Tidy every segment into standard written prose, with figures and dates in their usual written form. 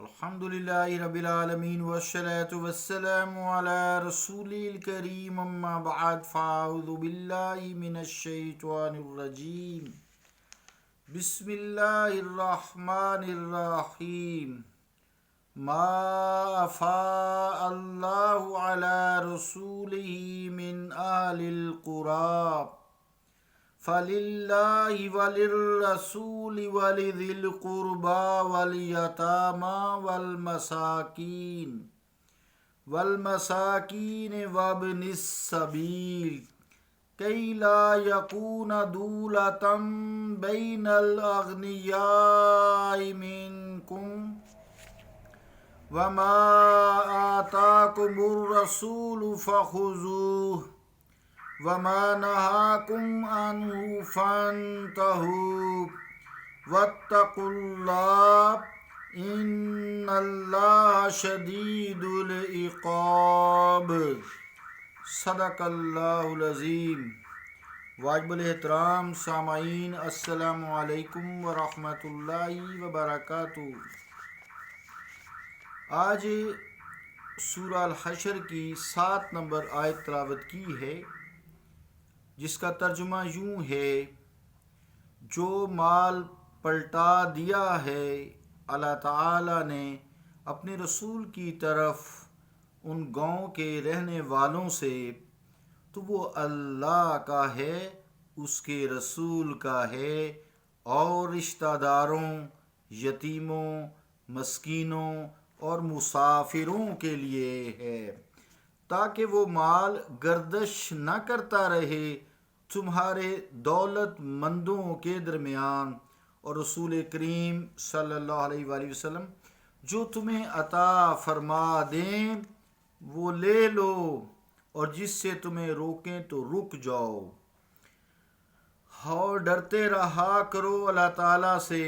الحمدللہ رب العالمین والصلاة والسلام علی رسول الکریم اما بعد فاعوذ باللہ من الشیطان الرجیم بسم اللہ الرحمن الرحیم ما افاء اللہ علی رسولہ من اہل القرى فَلِلَّهِ وَلِلرَّسُولِ وَلِذِي الْقُرْبَى وَالْيَتَامَى وَالْمَسَاكِينِ وَابْنِ السَّبِيلِ كَيْ لَا يَكُونَ دُولَةً بَيْنَ الْأَغْنِيَاءِ مِنكُمْ وَمَا آتَاكُمُ الرَّسُولُ فَخُذُوهُ وَمَا نَهَاكُمْ عَنْهُ فَانْتَهُوا وَاتَّقُوا اللَّهَ إِنَّ اللَّهَ شَدِيدُ الْعِقَابِ صدق اللہ العظیم۔ واجب الاحترام سامعین، السلام علیکم ورحمۃ اللہ وبرکاتہ۔ آج سورہ الحشر کی 7 نمبر آیت تلاوت کی ہے، جس کا ترجمہ یوں ہے: جو مال پلٹا دیا ہے اللہ تعالیٰ نے اپنے رسول کی طرف ان گاؤں کے رہنے والوں سے، تو وہ اللہ کا ہے، اس کے رسول کا ہے اور رشتہ داروں، یتیموں، مسکینوں اور مسافروں کے لیے ہے، تاکہ وہ مال گردش نہ کرتا رہے تمہارے دولت مندوں کے درمیان، اور رسول کریم صلی اللہ علیہ وآلہ وسلم جو تمہیں عطا فرما دیں وہ لے لو، اور جس سے تمہیں روکیں تو رک جاؤ، اور ڈرتے رہا کرو اللہ تعالیٰ سے،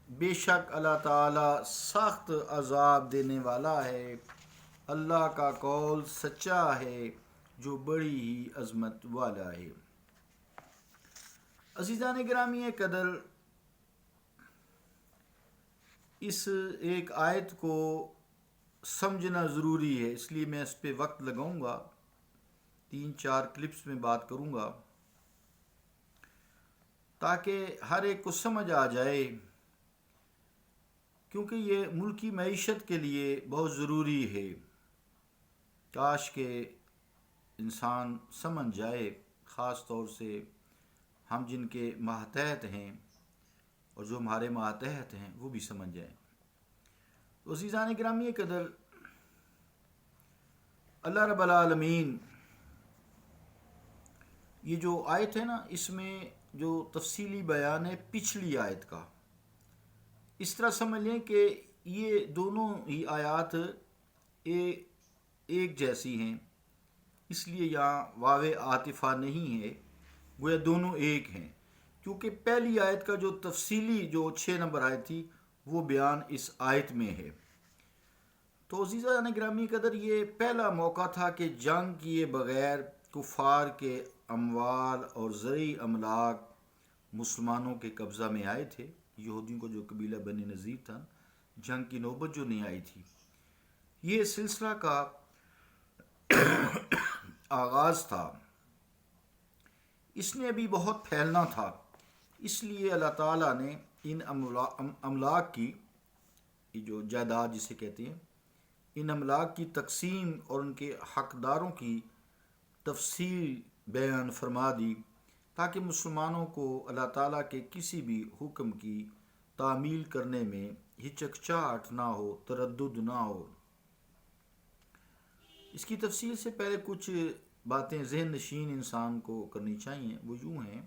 بے شک اللہ تعالیٰ سخت عذاب دینے والا ہے۔ اللہ کا قول سچا ہے جو بڑی ہی عظمت والا ہے۔ عزیزان گرامی قدر، اس ایک آیت کو سمجھنا ضروری ہے، اس لیے میں اس پہ وقت لگاؤں گا، 3-4 کلپس میں بات کروں گا تاکہ ہر ایک کو سمجھ آ جائے، کیونکہ یہ ملکی معیشت کے لیے بہت ضروری ہے۔ کاش کہ انسان سمجھ جائے، خاص طور سے ہم جن کے ماتحت ہیں اور جو ہمارے ماتحت ہیں وہ بھی سمجھ جائیں۔ تو عزیزان گرامی قدر، اللہ رب العالمین یہ جو آیت ہے نا، اس میں جو تفصیلی بیان ہے پچھلی آیت کا، اس طرح سمجھ لیں کہ یہ دونوں ہی آیات ایک جیسی ہیں، اس لیے یہاں واو عاطفہ نہیں ہے، گویا دونوں ایک ہیں، کیونکہ پہلی آیت کا جو تفصیلی جو 6 نمبر آیت تھی وہ بیان اس آیت میں ہے۔ تو عزیزان گرامی قدر، یہ پہلا موقع تھا کہ جنگ کیے بغیر کفار کے اموال اور زرعی املاک مسلمانوں کے قبضہ میں آئے تھے۔ یہودیوں کو جو قبیلہ بنی نذیر تھا، جنگ کی نوبت جو نہیں آئی تھی، یہ سلسلہ کا آغاز تھا، اس نے ابھی بہت پھیلنا تھا، اس لیے اللہ تعالیٰ نے ان املاک کی، جو جائیداد جسے کہتے ہیں، ان املاک کی تقسیم اور ان کے حقداروں کی تفصیل بیان فرما دی، تاکہ مسلمانوں کو اللہ تعالیٰ کے کسی بھی حکم کی تعمیل کرنے میں ہچکچاہٹ نہ ہو، تردد نہ ہو۔ اس کی تفصیل سے پہلے کچھ باتیں ذہن نشین انسان کو کرنی چاہیے، وہ یوں ہیں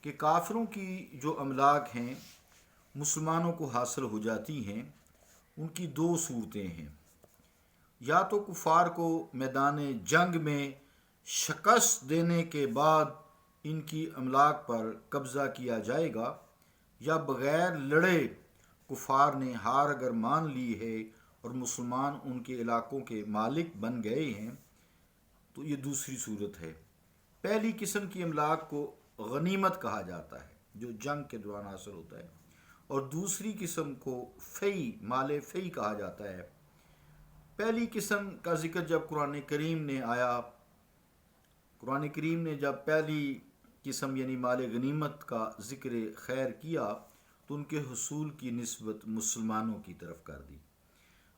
کہ کافروں کی جو املاک ہیں مسلمانوں کو حاصل ہو جاتی ہیں، ان کی 2 صورتیں ہیں: یا تو کفار کو میدان جنگ میں شکست دینے کے بعد ان کی املاک پر قبضہ کیا جائے گا، یا بغیر لڑے کفار نے ہار اگر مان لی ہے اور مسلمان ان کے علاقوں کے مالک بن گئے ہیں، تو یہ دوسری صورت ہے۔ پہلی قسم کی املاک کو غنیمت کہا جاتا ہے، جو جنگ کے دوران حاصل ہوتا ہے، اور دوسری قسم کو فی مال فی کہا جاتا ہے۔ پہلی قسم کا ذکر جب قرآن کریم نے آیا، قرآن کریم نے جب پہلی قسم یعنی مال غنیمت کا ذکر خیر کیا تو ان کے حصول کی نسبت مسلمانوں کی طرف کر دی۔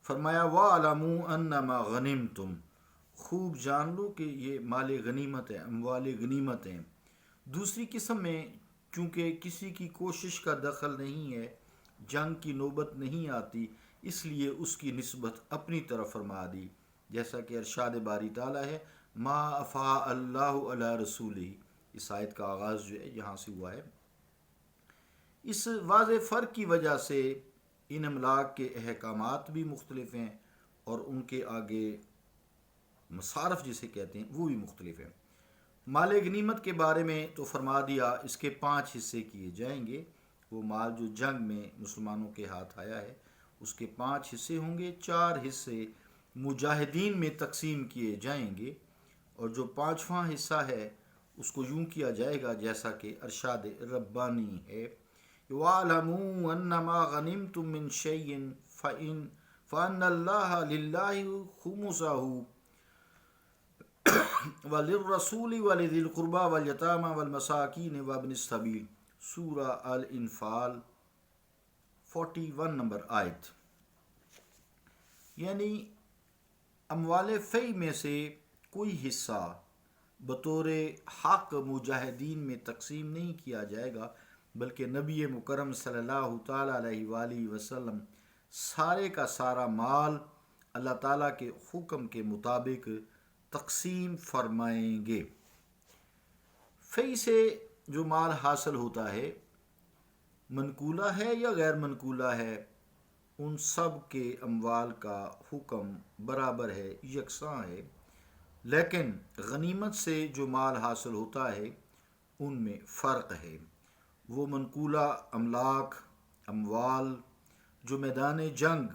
فرمایا وَاعْلَمُوا أَنَّمَا غَنِمْتُمْ، خوب جان لو کہ یہ مال غنیمت ہے، اموال غنیمت ہیں۔ دوسری قسم میں چونکہ کسی کی کوشش کا دخل نہیں ہے، جنگ کی نوبت نہیں آتی، اس لیے اس کی نسبت اپنی طرف فرما دی، جیسا کہ ارشاد باری تعالیٰ ہے ما افاء اللہ علی رسولہ، اس آیت کا آغاز جو ہے یہاں سے ہوا ہے۔ اس واضح فرق کی وجہ سے ان املاک کے احکامات بھی مختلف ہیں اور ان کے آگے مصارف جسے کہتے ہیں وہ بھی مختلف ہیں۔ مال غنیمت کے بارے میں تو فرما دیا اس کے 5 حصے کیے جائیں گے۔ وہ مال جو جنگ میں مسلمانوں کے ہاتھ آیا ہے اس کے 5 حصے ہوں گے، 4 حصے مجاہدین میں تقسیم کیے جائیں گے، اور جو 5واں حصہ ہے اس کو یوں کیا جائے گا جیسا کہ ارشاد ربانی ہے وَاعْلَمُوا أَنَّمَا غَنِمْتُم مِّن شَيْءٍ فَأَنَّ اللَّهَ لِلَّهِ خُمُسَهُ وَلِلرَّسُولِ وَلِذِي الْقُرْبَى وَالْيَتَامَى وَالْمَسَاكِينِ وَابْنِ السَّبِيلِ، سورہ الانفال 41 نمبر آیت۔ یعنی اموال فی میں سے کوئی حصہ بطور حق مجاہدین میں تقسیم نہیں کیا جائے گا، بلکہ نبی مکرم صلی اللہ تعالیٰ علیہ وآلہ وسلم سارے کا سارا مال اللہ تعالیٰ کے حکم کے مطابق تقسیم فرمائیں گے۔ فی سے جو مال حاصل ہوتا ہے منقولہ ہے یا غیر منقولہ ہے، ان سب کے اموال کا حکم برابر ہے، یکساں ہے، لیکن غنیمت سے جو مال حاصل ہوتا ہے ان میں فرق ہے۔ وہ منقولہ املاک اموال جو میدان جنگ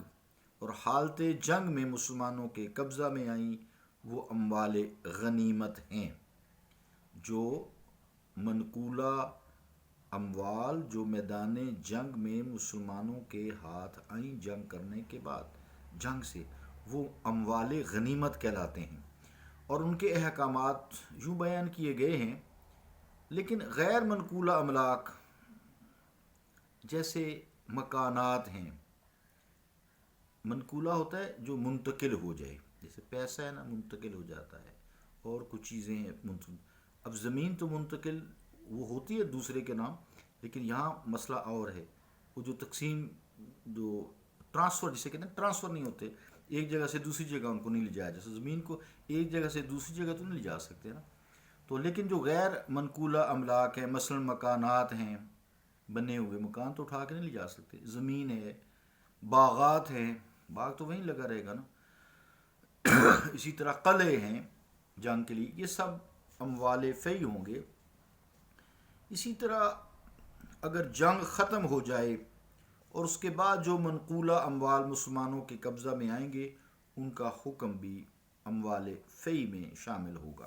اور حالت جنگ میں مسلمانوں کے قبضہ میں آئیں وہ اموال غنیمت ہیں۔ جو منقولہ اموال جو میدان جنگ میں مسلمانوں کے ہاتھ آئیں جنگ کرنے کے بعد جنگ سے، وہ اموال غنیمت کہلاتے ہیں، اور ان کے احکامات یوں بیان کیے گئے ہیں۔ لیکن غیر منقولہ املاک جیسے مکانات ہیں، منقولہ ہوتا ہے جو منتقل ہو جائے، جیسے پیسہ ہے نا منتقل ہو جاتا ہے، اور کچھ چیزیں ہیں منتقل۔ اب زمین تو منتقل وہ ہوتی ہے دوسرے کے نام، لیکن یہاں مسئلہ اور ہے، وہ جو تقسیم جو ٹرانسفر جسے کہتے ہیں ٹرانسفر نہیں ہوتے، ایک جگہ سے دوسری جگہ ان کو نہیں لے جایا جیسے زمین کو ایک جگہ سے دوسری جگہ تو نہیں لے جا سکتے نا۔ تو لیکن جو غیر منقولہ املاک ہیں، مثلا مکانات ہیں، بنے ہوئے مکان تو اٹھا کے نہیں لے جا سکتے، زمین ہے، باغات ہیں، باغ تو وہیں لگا رہے گا نا، اسی طرح قلعے ہیں جنگ کے لیے، یہ سب اموال فی ہوں گے۔ اسی طرح اگر جنگ ختم ہو جائے اور اس کے بعد جو منقولہ اموال مسلمانوں کے قبضہ میں آئیں گے ان کا حکم بھی اموال فی میں شامل ہوگا۔